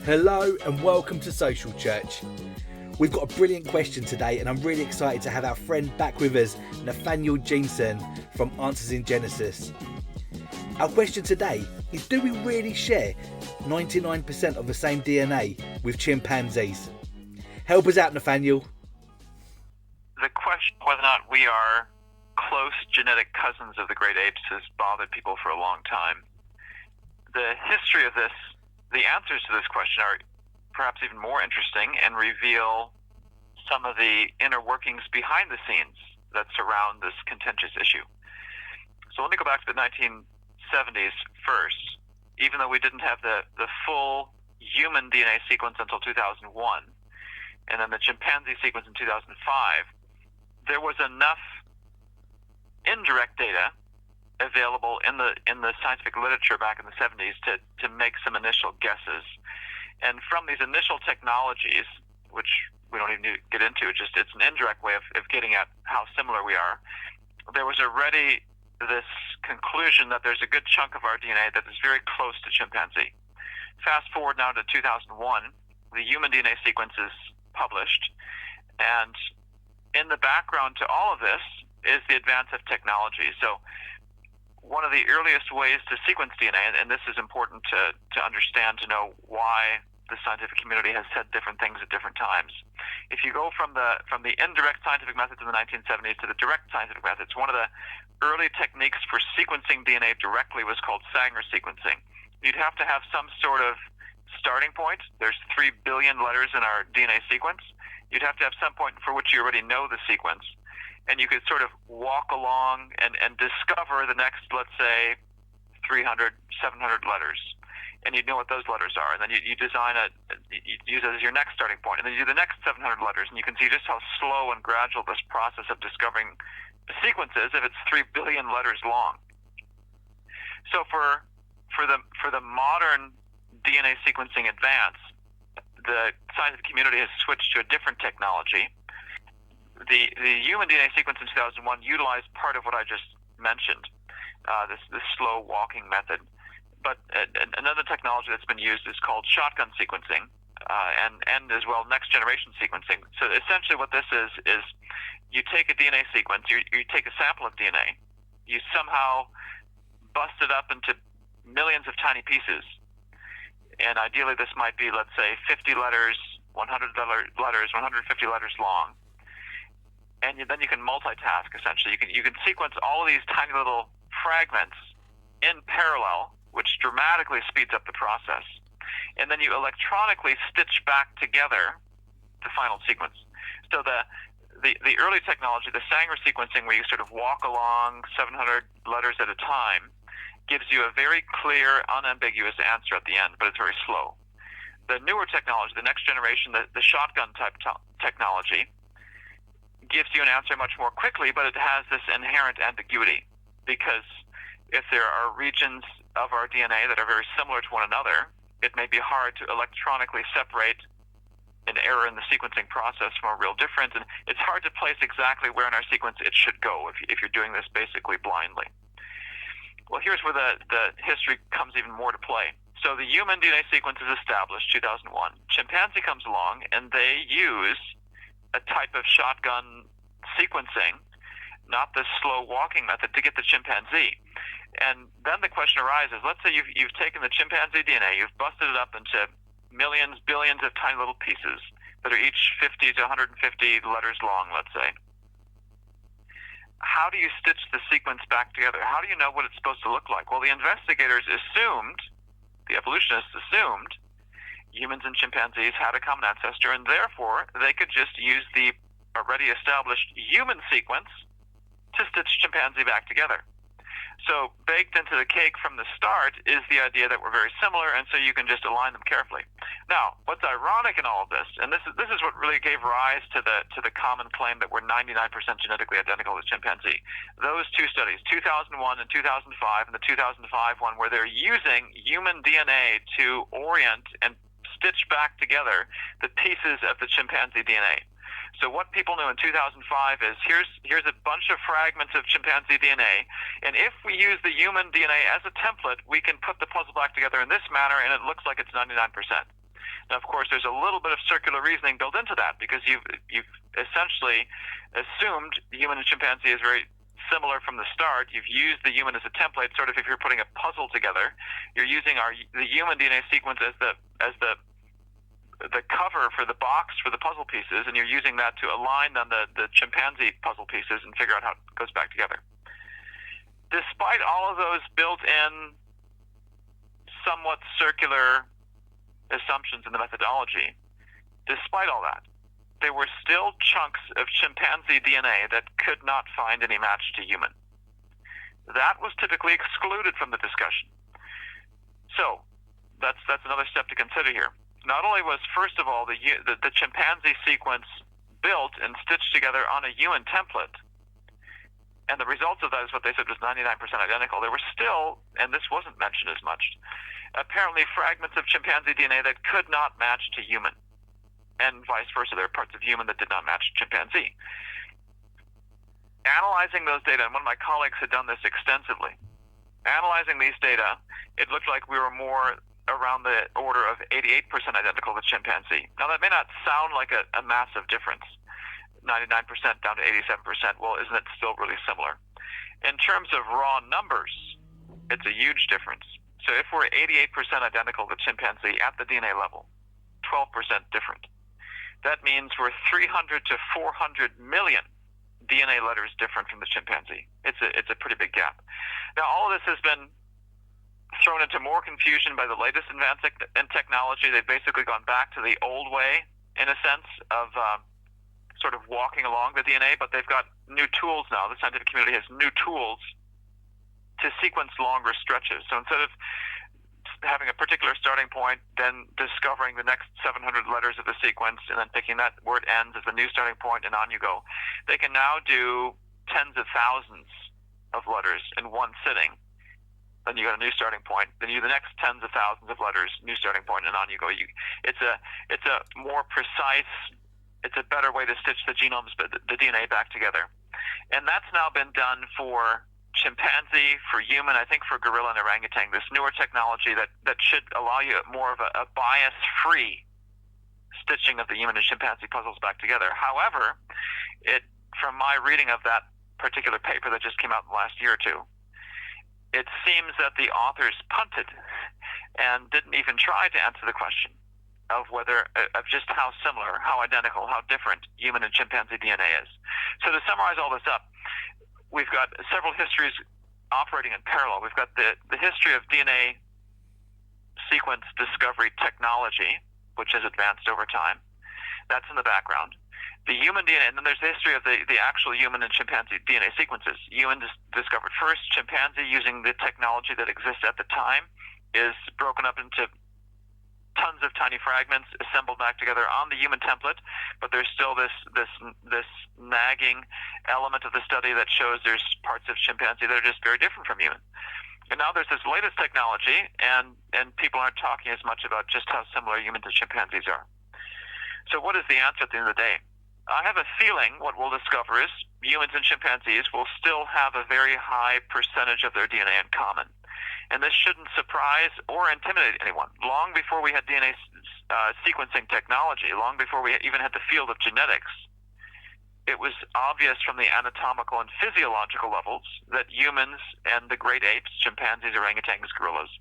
Hello and welcome to Social Church. We've got a brilliant question today and I'm really excited to have our friend back with us, Nathaniel Jensen from Answers in Genesis. Our question today is, do we really share 99% of the same DNA with chimpanzees? Help us out, Nathaniel. The question of whether or not we are close genetic cousins of the great apes has bothered people for a long time. The history of this, the answers to this question are perhaps even more interesting and reveal some of the inner workings behind the scenes that surround this contentious issue. So let me go back to the 1970s first. Even though we didn't have the full human DNA sequence until 2001, and then the chimpanzee sequence in 2005, there was enough indirect data available in the scientific literature back in the 70s to make some initial guesses. And from these initial technologies, which we don't even need to get into, it's an indirect way of getting at how similar we are, there was already this conclusion that there's a good chunk of our DNA that is very close to chimpanzee. Fast forward now to 2001, the human DNA sequence is published, and in the background to all of this is the advance of technology. So one of the earliest ways to sequence DNA, and this is important to understand to know why the scientific community has said different things at different times. If you go from the indirect scientific methods in the 1970s to the direct scientific methods, one of the early techniques for sequencing DNA directly was called Sanger sequencing. You'd have to have some sort of starting point. There's 3 billion letters in our DNA sequence. You'd have to have some point for which you already know the sequence. And you could sort of walk along and discover the next, let's say, 300, 700 letters. And you'd know what those letters are. And then you design you use it as your next starting point. And then you do the next 700 letters. And you can see just how slow and gradual this process of discovering the sequence is if it's 3 billion letters long. So for the modern DNA sequencing advance, the scientific community has switched to a different technology. The human DNA sequence in 2001 utilized part of what I just mentioned, this slow walking method. But another technology that's been used is called shotgun sequencing, and as well next generation sequencing. So essentially what this is you take a DNA sequence, you take a sample of DNA, you somehow bust it up into millions of tiny pieces. And ideally this might be, let's say, 50 letters, 100 letters, 150 letters long. And then you can multitask, essentially. You can sequence all of these tiny little fragments in parallel, which dramatically speeds up the process. And then you electronically stitch back together the final sequence. So the early technology, the Sanger sequencing, where you sort of walk along 700 letters at a time, gives you a very clear, unambiguous answer at the end, but it's very slow. The newer technology, the next generation, the shotgun type technology, gives you an answer much more quickly, but it has this inherent ambiguity, because if there are regions of our DNA that are very similar to one another, it may be hard to electronically separate an error in the sequencing process from a real difference, and it's hard to place exactly where in our sequence it should go if you're doing this basically blindly. Well, here's where the history comes even more to play. So the human DNA sequence is established, 2001. Chimpanzee comes along, and they use a type of shotgun sequencing, not the slow walking method, to get the chimpanzee. And then the question arises, let's say you've taken the chimpanzee DNA, you've busted it up into millions, billions of tiny little pieces that are each 50 to 150 letters long, let's say. How do you stitch the sequence back together? How do you know what it's supposed to look like? Well, the investigators assumed, the evolutionists assumed, humans and chimpanzees had a common ancestor, and therefore they could just use the already established human sequence to stitch chimpanzee back together. So baked into the cake from the start is the idea that we're very similar, and so you can just align them carefully. Now, what's ironic in all of this, and this is what really gave rise to the common claim that we're 99% genetically identical with chimpanzee. Those two studies, 2001 and 2005, and the 2005 one, where they're using human DNA to orient and stitch back together the pieces of the chimpanzee DNA. So what people knew in 2005 is here's a bunch of fragments of chimpanzee DNA, and if we use the human DNA as a template, we can put the puzzle back together in this manner, and it looks like it's 99%. Now, of course, there's a little bit of circular reasoning built into that, because you've essentially assumed human and chimpanzee is very similar from the start. You've used the human as a template, sort of if you're putting a puzzle together. You're using the human DNA sequence as the cover for the box for the puzzle pieces, and you're using that to align on the chimpanzee puzzle pieces and figure out how it goes back together. Despite all of those built-in, somewhat circular assumptions in the methodology, despite all that, there were still chunks of chimpanzee DNA that could not find any match to human. That was typically excluded from the discussion. So that's another step to consider here. Not only was, first of all, the chimpanzee sequence built and stitched together on a human template, and the results of that is what they said was 99% identical, there were still, and this wasn't mentioned as much, apparently fragments of chimpanzee DNA that could not match to human, and vice versa. There are parts of human that did not match chimpanzee. Analyzing those data, and one of my colleagues had done this extensively, analyzing these data, it looked like we were more around the order of 88% identical with chimpanzee. Now, that may not sound like a massive difference, 99% down to 87%. Well, isn't it still really similar? In terms of raw numbers, it's a huge difference. So if we're 88% identical with chimpanzee at the DNA level, 12% different, that means we're 300 to 400 million DNA letters different from the chimpanzee. It's a pretty big gap. Now, all of this has been thrown into more confusion by the latest advance in technology. They've basically gone back to the old way, in a sense, of sort of walking along the DNA, but they've got new tools now. The scientific community has new tools to sequence longer stretches. So instead of having a particular starting point, then discovering the next 700 letters of the sequence, and then picking that where it ends as the new starting point, and on you go. They can now do tens of thousands of letters in one sitting. Then you got a new starting point. Then you do the next tens of thousands of letters, new starting point, and on you go. It's a more precise, it's a better way to stitch the genomes, the DNA back together. And that's now been done for chimpanzee, for human, I think for gorilla and orangutan, this newer technology that should allow you more of a bias-free stitching of the human and chimpanzee puzzles back together. However, from my reading of that particular paper that just came out in the last year or two, it seems that the authors punted and didn't even try to answer the question of just how similar, how identical, how different human and chimpanzee DNA is. So to summarize all this up, we've got several histories operating in parallel. We've got the history of DNA sequence discovery technology, which has advanced over time. That's in the background. The human DNA, and then there's the history of the actual human and chimpanzee DNA sequences. Human discovered first. Chimpanzee, using the technology that exists at the time, is broken up into tons of tiny fragments assembled back together on the human template, but there's still this nagging element of the study that shows there's parts of chimpanzee that are just very different from human. And now there's this latest technology, and people aren't talking as much about just how similar humans and chimpanzees are. So what is the answer at the end of the day? I have a feeling what we'll discover is humans and chimpanzees will still have a very high percentage of their DNA in common. And this shouldn't surprise or intimidate anyone. Long before we had DNA sequencing technology, long before we even had the field of genetics, it was obvious from the anatomical and physiological levels that humans and the great apes, chimpanzees, orangutans, gorillas,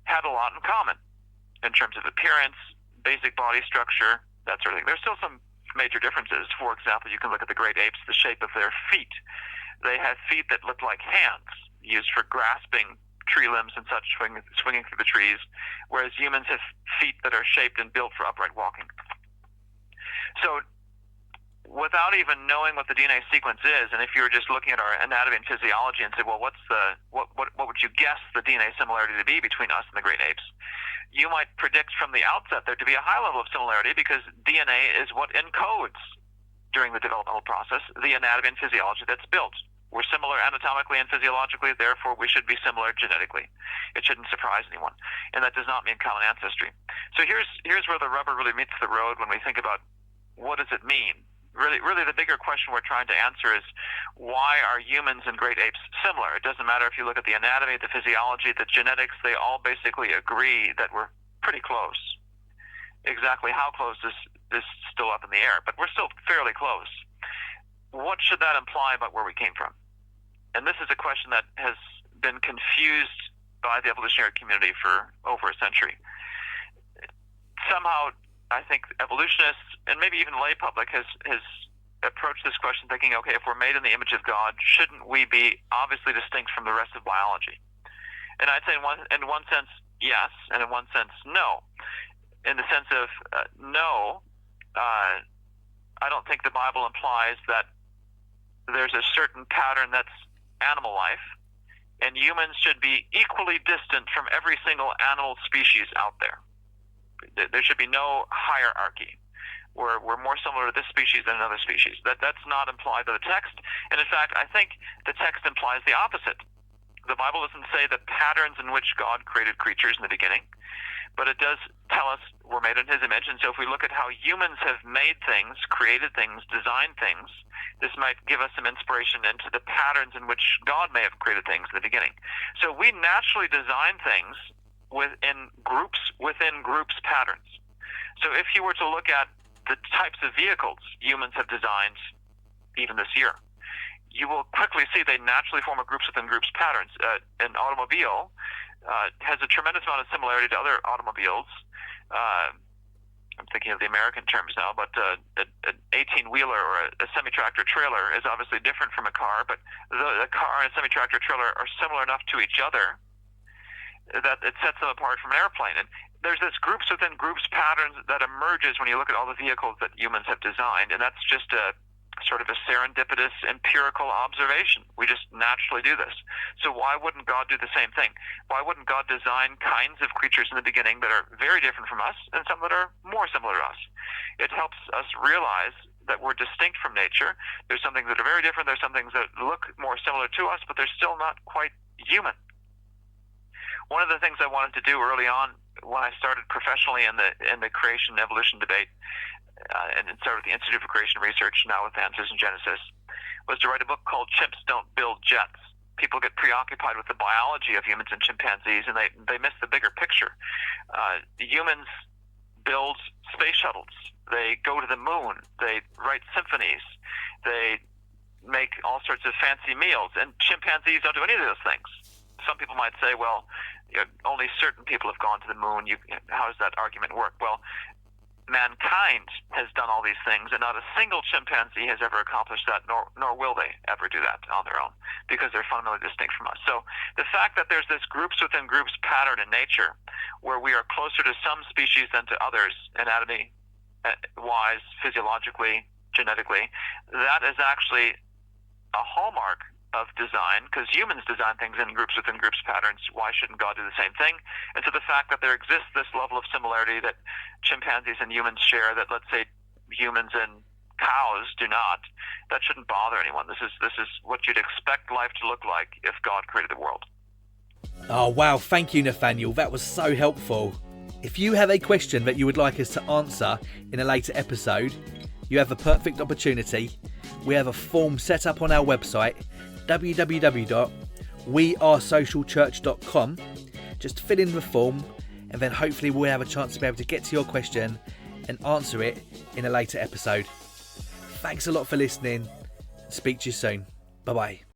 had a lot in common in terms of appearance, basic body structure, that sort of thing. There's still some major differences. For example, you can look at the great apes, the shape of their feet. They have feet that look like hands, used for grasping tree limbs and such, swinging through the trees, whereas humans have feet that are shaped and built for upright walking. So without even knowing what the DNA sequence is, and if you were just looking at our anatomy and physiology and say, well, what would you guess the DNA similarity to be between us and the great apes? You might predict from the outset there to be a high level of similarity, because DNA is what encodes during the developmental process the anatomy and physiology that's built. We're similar anatomically and physiologically, therefore we should be similar genetically. It shouldn't surprise anyone. And that does not mean common ancestry. So here's where the rubber really meets the road when we think about what does it mean. Really the bigger question we're trying to answer is, why are humans and great apes similar? It doesn't matter if you look at the anatomy, the physiology, the genetics, they all basically agree that we're pretty close. exactly how close is still up in the air, but we're still fairly close. What should that imply about where we came from? And this is a question that has been confused by the evolutionary community for over a century. Somehow, I think evolutionists, and maybe even lay public, has approached this question thinking, okay, if we're made in the image of God, shouldn't we be obviously distinct from the rest of biology? And I'd say in one sense, yes, and in one sense, no. In the sense of no, I don't think the Bible implies that there's a certain pattern that's animal life, and humans should be equally distant from every single animal species out there. There should be no hierarchy. We're more similar to this species than another species. That's not implied by the text, and in fact, I think the text implies the opposite. The Bible doesn't say the patterns in which God created creatures in the beginning, but it does tell us we're made in His image, and so if we look at how humans have made things, created things, designed things, this might give us some inspiration into the patterns in which God may have created things in the beginning. So we naturally design things within groups patterns. So if you were to look at the types of vehicles humans have designed even this year, you will quickly see they naturally form a groups within groups patterns. An automobile has a tremendous amount of similarity to other automobiles. I'm thinking of the American terms now, but an 18-wheeler or a semi-tractor trailer is obviously different from a car, but the car and a semi-tractor trailer are similar enough to each other that it sets them apart from an airplane. And there's this groups within groups patterns that emerges when you look at all the vehicles that humans have designed, and that's just a sort of a serendipitous empirical observation. We just naturally do this. So why wouldn't God do the same thing? Why wouldn't God design kinds of creatures in the beginning that are very different from us and some that are more similar to us? It helps us realize that we're distinct from nature. There's some things that are very different. There's some things that look more similar to us, but they're still not quite human. One of the things I wanted to do early on when I started professionally in the creation and evolution debate, and started with the Institute for Creation Research, now with Answers in Genesis, was to write a book called Chimps Don't Build Jets. People get preoccupied with the biology of humans and chimpanzees, and they miss the bigger picture. The humans build space shuttles. They go to the moon. They write symphonies. They make all sorts of fancy meals, and chimpanzees don't do any of those things. Some people might say, well, only certain people have gone to the moon. How does that argument work? Well, mankind has done all these things, and not a single chimpanzee has ever accomplished that, nor will they ever do that on their own, because they're fundamentally distinct from us. So the fact that there's this groups within groups pattern in nature, where we are closer to some species than to others, anatomy-wise, physiologically, genetically, that is actually a hallmark of design, because humans design things in groups within groups patterns. Why shouldn't God do the same thing? And so the fact that there exists this level of similarity that chimpanzees and humans share, that let's say humans and cows do not, that shouldn't bother anyone. This is what you'd expect life to look like if God created the world. Oh wow, thank you Nathaniel, that was so helpful. If you have a question that you would like us to answer in a later episode, you have a perfect opportunity. We have a form set up on our website, www.wearesocialchurch.com. Just fill in the form, and then hopefully we'll have a chance to be able to get to your question and answer it in a later episode. Thanks a lot for listening. Speak to you soon. Bye bye.